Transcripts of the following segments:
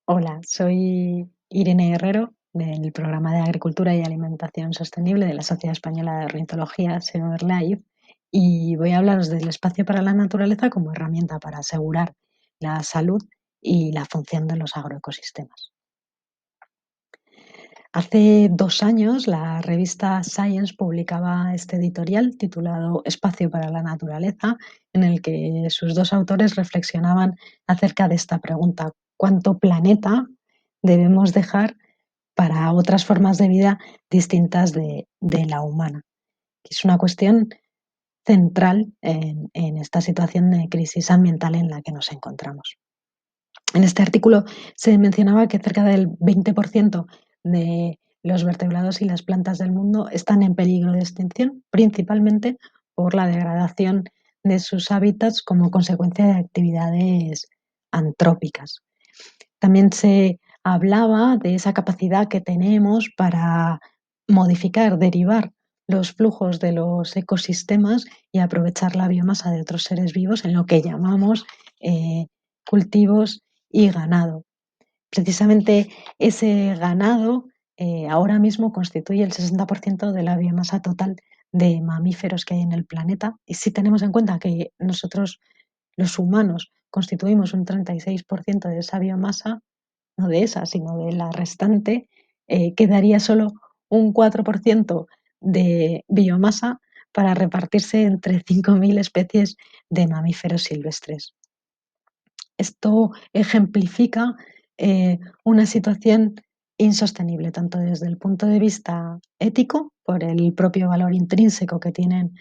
Hola, soy Irene Herrero del programa de Agricultura y Alimentación Sostenible de la Sociedad Española de Ornitología, SEORLAIF, y voy a hablaros del espacio para la naturaleza como herramienta para asegurar la salud y la función de los agroecosistemas. Hace 2 años, la revista Science publicaba este editorial titulado Espacio para la naturaleza, en el que sus dos autores reflexionaban acerca de esta pregunta: ¿cuánto planeta debemos dejar para otras formas de vida distintas de la humana? Es una cuestión central en esta situación de crisis ambiental en la que nos encontramos. En este artículo se mencionaba que cerca del 20% de los vertebrados y las plantas del mundo están en peligro de extinción, principalmente por la degradación de sus hábitats como consecuencia de actividades antrópicas. También se hablaba de esa capacidad que tenemos para modificar, derivar los flujos de los ecosistemas y aprovechar la biomasa de otros seres vivos en lo que llamamos cultivos y ganado. Precisamente ese ganado ahora mismo constituye el 60% de la biomasa total de mamíferos que hay en el planeta. Y si tenemos en cuenta que nosotros, los humanos, constituimos un 36% de esa biomasa, no de esa, sino de la restante, quedaría solo un 4% de biomasa para repartirse entre 5.000 especies de mamíferos silvestres. Esto ejemplifica una situación insostenible, tanto desde el punto de vista ético, por el propio valor intrínseco que tienen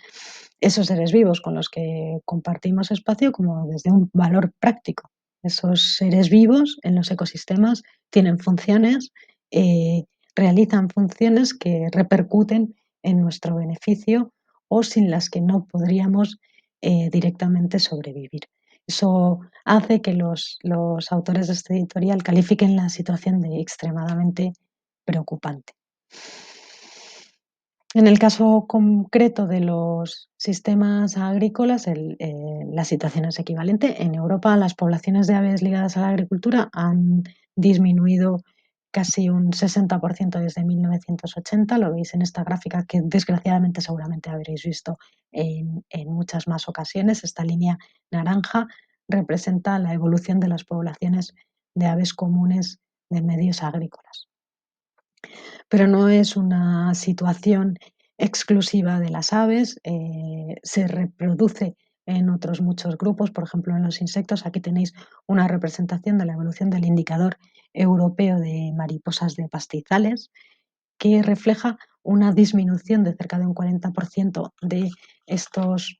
esos seres vivos con los que compartimos espacio, como desde un valor práctico. Esos seres vivos en los ecosistemas tienen funciones, eh, realizan funciones que repercuten en nuestro beneficio o sin las que no podríamos directamente sobrevivir. Eso hace que los autores de este editorial califiquen la situación de extremadamente preocupante. En el caso concreto de los sistemas agrícolas, la situación es equivalente. En Europa, las poblaciones de aves ligadas a la agricultura han disminuido casi un 60% desde 1980. Lo veis en esta gráfica que desgraciadamente seguramente habréis visto en muchas más ocasiones. Esta línea naranja representa la evolución de las poblaciones de aves comunes de medios agrícolas. Pero no es una situación exclusiva de las aves, se reproduce en otros muchos grupos, por ejemplo, en los insectos. Aquí tenéis una representación de la evolución del indicador europeo de mariposas de pastizales, que refleja una disminución de cerca de un 40% de estos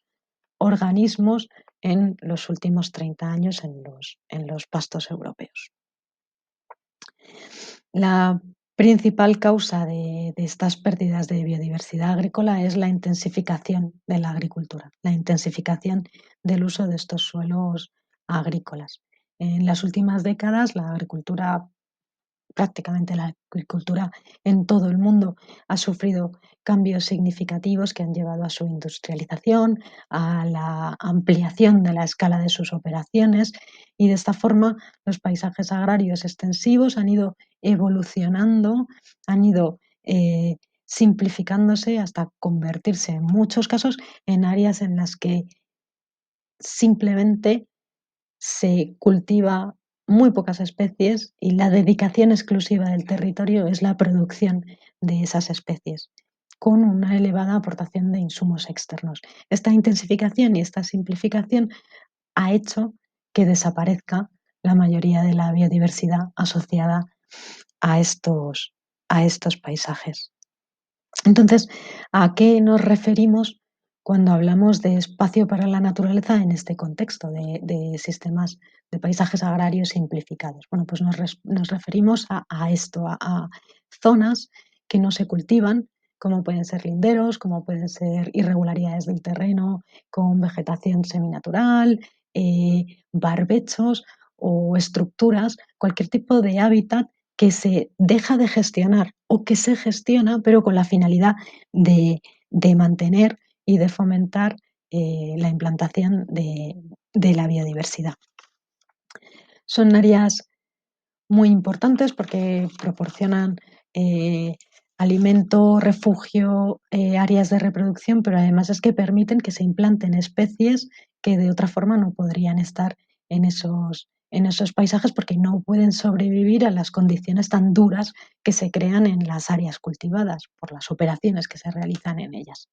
organismos en los últimos 30 años en los pastos europeos. La principal causa de estas pérdidas de biodiversidad agrícola es la intensificación de la agricultura, la intensificación del uso de estos suelos agrícolas. En las últimas décadas, la agricultura prácticamente la agricultura en todo el mundo ha sufrido cambios significativos que han llevado a su industrialización, a la ampliación de la escala de sus operaciones y de esta forma los paisajes agrarios extensivos han ido evolucionando, han ido simplificándose hasta convertirse en muchos casos en áreas en las que simplemente se cultiva muy pocas especies y la dedicación exclusiva del territorio es la producción de esas especies, con una elevada aportación de insumos externos. Esta intensificación y esta simplificación ha hecho que desaparezca la mayoría de la biodiversidad asociada a estos paisajes. Entonces, ¿a qué nos referimos cuando hablamos de espacio para la naturaleza en este contexto de sistemas de paisajes agrarios simplificados? Bueno, pues nos referimos a esto, a zonas que no se cultivan, como pueden ser linderos, como pueden ser irregularidades del terreno con vegetación seminatural, barbechos o estructuras, cualquier tipo de hábitat que se deja de gestionar o que se gestiona, pero con la finalidad de mantener y de fomentar la implantación de la biodiversidad. Son áreas Muy importantes porque proporcionan eh, alimento, refugio, áreas de reproducción, pero además es que permiten que se implanten especies que de otra forma no podrían estar en esos paisajes porque no pueden sobrevivir a las condiciones tan duras que se crean en las áreas cultivadas por las operaciones que se realizan en ellas.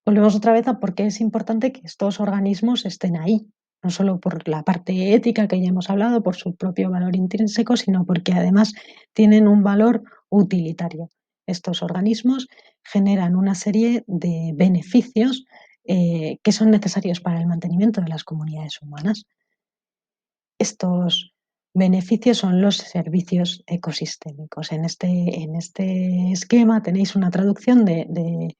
Volvemos otra vez a por qué es importante que estos organismos estén ahí, no solo por la parte ética que ya hemos hablado, por su propio valor intrínseco, sino porque además tienen un valor utilitario. Estos organismos generan una serie de beneficios que son necesarios para el mantenimiento de las comunidades humanas. Estos beneficios son los servicios ecosistémicos. En este esquema tenéis una traducción de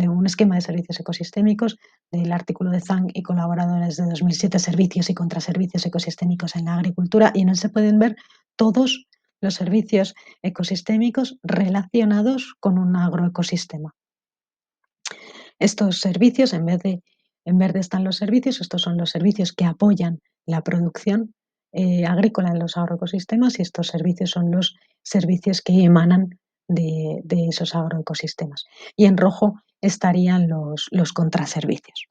un esquema de servicios ecosistémicos del artículo de Zhang y colaboradores de 2007, Servicios y contraservicios ecosistémicos en la agricultura, y en él se pueden ver todos los servicios ecosistémicos relacionados con un agroecosistema. Estos servicios, en verde están los servicios, estos son los servicios que apoyan la producción agrícola en los agroecosistemas y estos servicios son los servicios que emanan de esos agroecosistemas. Y en rojo estarían los contraservicios.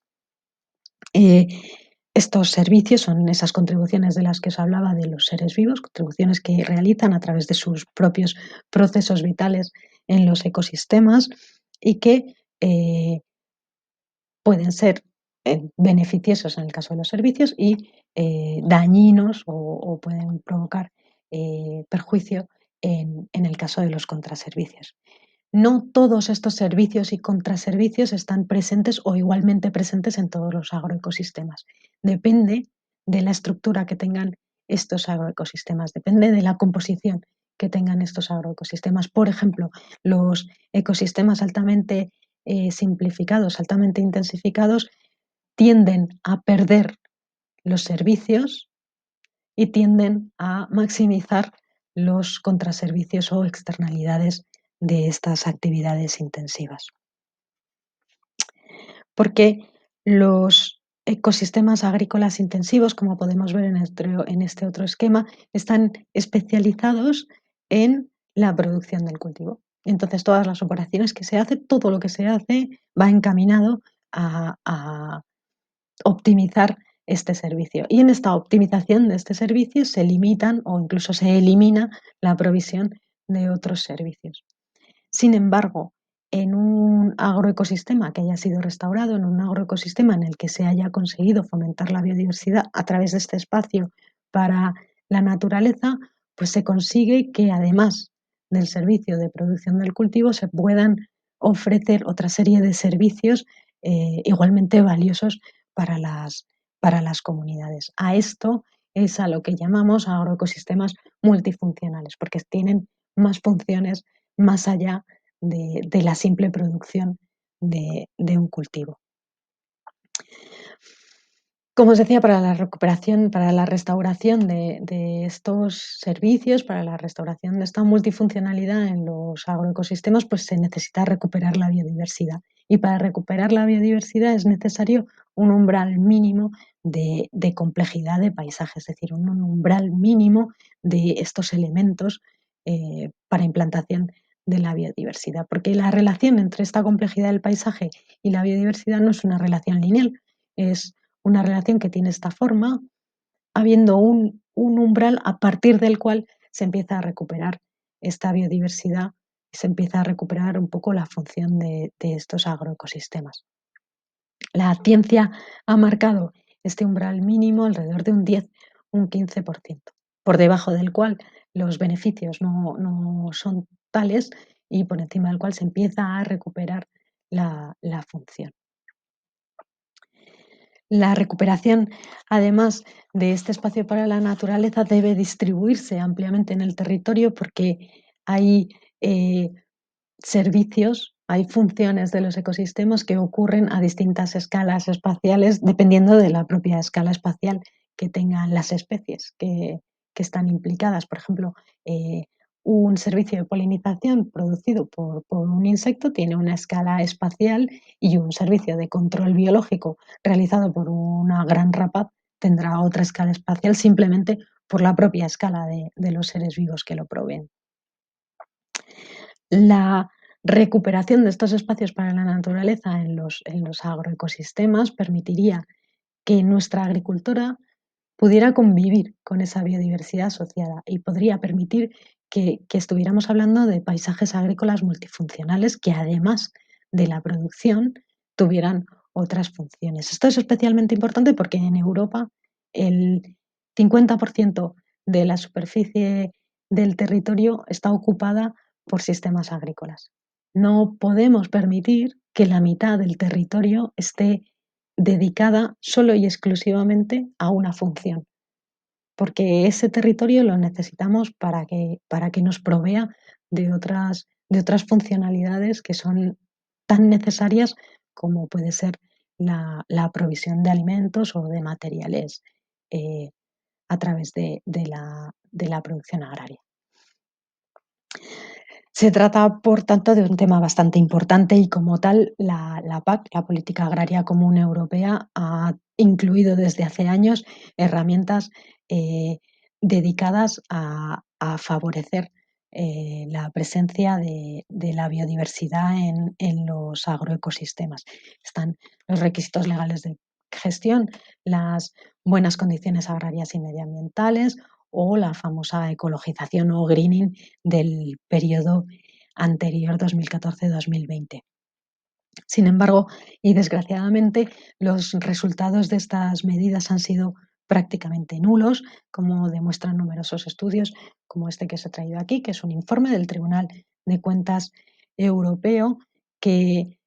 Eh, Estos servicios son esas contribuciones de las que os hablaba de los seres vivos, contribuciones que realizan a través de sus propios procesos vitales en los ecosistemas y que pueden ser beneficiosos en el caso de los servicios y dañinos o pueden provocar perjuicio en el caso de los contraservicios. No todos estos servicios y contraservicios están presentes o igualmente presentes en todos los agroecosistemas. Depende de la estructura que tengan estos agroecosistemas, depende de la composición que tengan estos agroecosistemas. Por ejemplo, los ecosistemas altamente simplificados, altamente intensificados, tienden a perder los servicios y tienden a maximizar los contraservicios o externalidades de estas actividades intensivas. Porque los ecosistemas agrícolas intensivos, como podemos ver en este otro esquema, están especializados en la producción del cultivo. Entonces, todas las operaciones que se hacen, todo lo que se hace va encaminado a optimizar este servicio. Y en esta optimización de este servicio se limitan o incluso se elimina la provisión de otros servicios. Sin embargo, en un agroecosistema que haya sido restaurado, en un agroecosistema en el que se haya conseguido fomentar la biodiversidad a través de este espacio para la naturaleza, pues se consigue que además del servicio de producción del cultivo se puedan ofrecer otra serie de servicios igualmente valiosos para para las comunidades. A esto es a lo que llamamos agroecosistemas multifuncionales, porque tienen más funciones más allá de la simple producción de un cultivo. Como os decía, para la recuperación, para la restauración de estos servicios, para la restauración de esta multifuncionalidad en los agroecosistemas, pues se necesita recuperar la biodiversidad. Y para recuperar la biodiversidad es necesario un umbral mínimo de complejidad de paisaje, es decir, un umbral mínimo de estos elementos para implantación de la biodiversidad. Porque la relación entre esta complejidad del paisaje y la biodiversidad no es una relación lineal, es una relación que tiene esta forma, habiendo un umbral a partir del cual se empieza a recuperar esta biodiversidad, se empieza a recuperar un poco la función de estos agroecosistemas. La ciencia ha marcado este umbral mínimo alrededor de un 10, un 15%, por debajo del cual los beneficios no son tales y por encima del cual se empieza a recuperar la función. La recuperación, además de este espacio para la naturaleza, debe distribuirse ampliamente en el territorio porque hay servicios, hay funciones de los ecosistemas que ocurren a distintas escalas espaciales, dependiendo de la propia escala espacial que tengan las especies que están implicadas. Por ejemplo, un servicio de polinización producido por un insecto tiene una escala espacial y un servicio de control biológico realizado por una gran rapaz tendrá otra escala espacial simplemente por la propia escala de los seres vivos que lo proveen. La recuperación de estos espacios para la naturaleza en los agroecosistemas permitiría que nuestra agricultura pudiera convivir con esa biodiversidad asociada y podría permitir que estuviéramos hablando de paisajes agrícolas multifuncionales que, además de la producción, tuvieran otras funciones. Esto es especialmente importante porque en Europa el 50% de la superficie del territorio está ocupada por sistemas agrícolas. No podemos permitir que la mitad del territorio esté dedicada solo y exclusivamente a una función, porque ese territorio lo necesitamos para que nos provea de otras funcionalidades que son tan necesarias como puede ser la provisión de alimentos o de materiales, eh, a través de la producción agraria. Se trata, por tanto, de un tema bastante importante y, como tal, la PAC, la Política Agraria Común Europea, ha incluido desde hace años herramientas eh, dedicadas a favorecer la presencia de la biodiversidad en los agroecosistemas. Están los requisitos legales de gestión, las buenas condiciones agrarias y medioambientales o la famosa ecologización o greening del periodo anterior 2014-2020. Sin embargo, y desgraciadamente, los resultados de estas medidas han sido prácticamente nulos, como demuestran numerosos estudios, como este que os he traído aquí, que es un informe del Tribunal de Cuentas Europeo que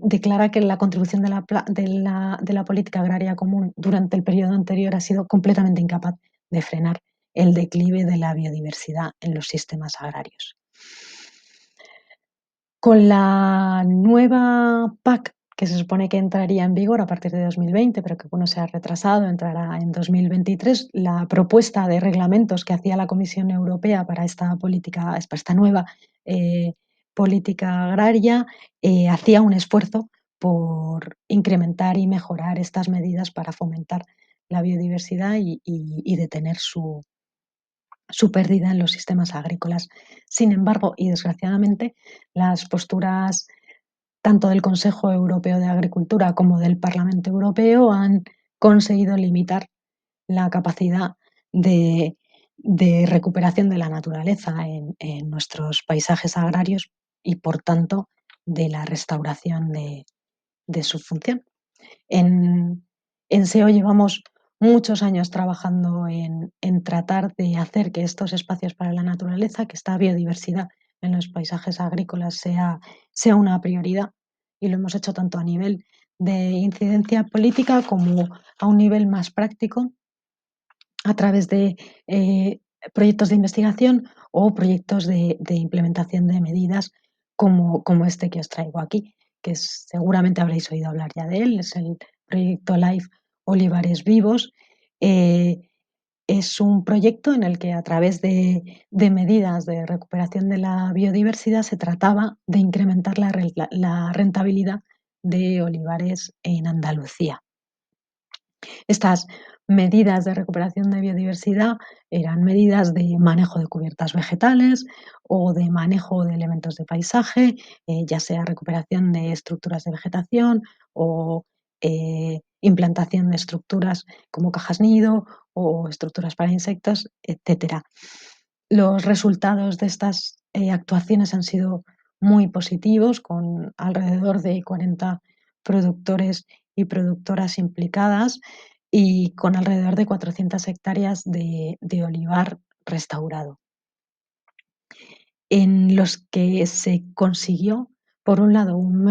declara que la contribución de la política agraria común durante el periodo anterior ha sido completamente incapaz de frenar el declive de la biodiversidad en los sistemas agrarios. Con la nueva PAC, que se supone que entraría en vigor a partir de 2020, pero que, bueno, se ha retrasado, entrará en 2023, la propuesta de reglamentos que hacía la Comisión Europea para esta nueva eh, política agraria, hacía un esfuerzo por incrementar y mejorar estas medidas para fomentar la biodiversidad y detener su pérdida en los sistemas agrícolas. Sin embargo, y desgraciadamente, las posturas tanto del Consejo Europeo de Agricultura como del Parlamento Europeo han conseguido limitar la capacidad de, de recuperación de la naturaleza en nuestros paisajes agrarios y, por tanto, de la restauración de su función. En, en SEO llevamos muchos años trabajando en tratar de hacer que estos espacios para la naturaleza, que esta biodiversidad en los paisajes agrícolas sea una prioridad, y lo hemos hecho tanto a nivel de incidencia política como a un nivel más práctico a través de proyectos de investigación o proyectos de implementación de medidas como este que os traigo aquí, que seguramente habréis oído hablar ya de él, es el proyecto LIFE Olivares Vivos. Eh, es un proyecto en el que, a través de medidas de recuperación de la biodiversidad, se trataba de incrementar la rentabilidad de olivares en Andalucía. Estas medidas de recuperación de biodiversidad eran medidas de manejo de cubiertas vegetales o de manejo de elementos de paisaje, ya sea recuperación de estructuras de vegetación o implantación de estructuras como cajas nido o estructuras para insectos, etcétera. Los resultados de estas actuaciones han sido muy positivos, con alrededor de 40 productores y productoras implicadas y con alrededor de 400 hectáreas de olivar restaurado, en los que se consiguió, por un lado, un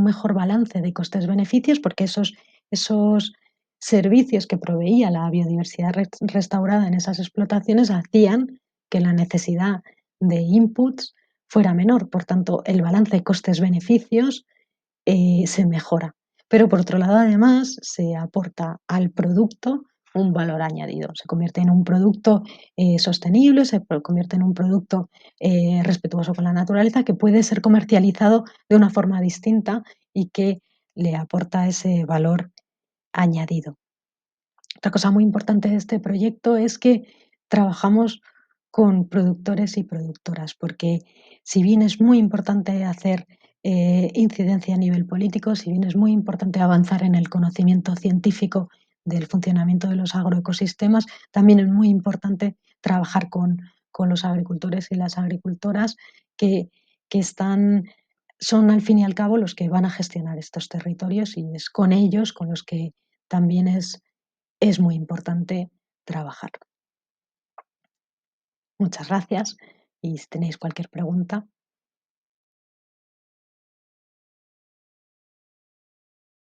mejor balance de costes-beneficios, porque esos servicios que proveía la biodiversidad restaurada en esas explotaciones hacían que la necesidad de inputs fuera menor. Por tanto, el balance costes-beneficios se mejora. Pero, por otro lado, además, se aporta al producto un valor añadido. Se convierte en un producto sostenible, se convierte en un producto respetuoso con la naturaleza, que puede ser comercializado de una forma distinta y que le aporta ese valor añadido. Otra cosa muy importante de este proyecto es que trabajamos con productores y productoras, porque si bien es muy importante hacer incidencia a nivel político, si bien es muy importante avanzar en el conocimiento científico del funcionamiento de los agroecosistemas, también es muy importante trabajar con los agricultores y las agricultoras que, que están, son al fin y al cabo los que van a gestionar estos territorios y es con ellos con los que también es muy importante trabajar. Muchas gracias y si tenéis cualquier pregunta.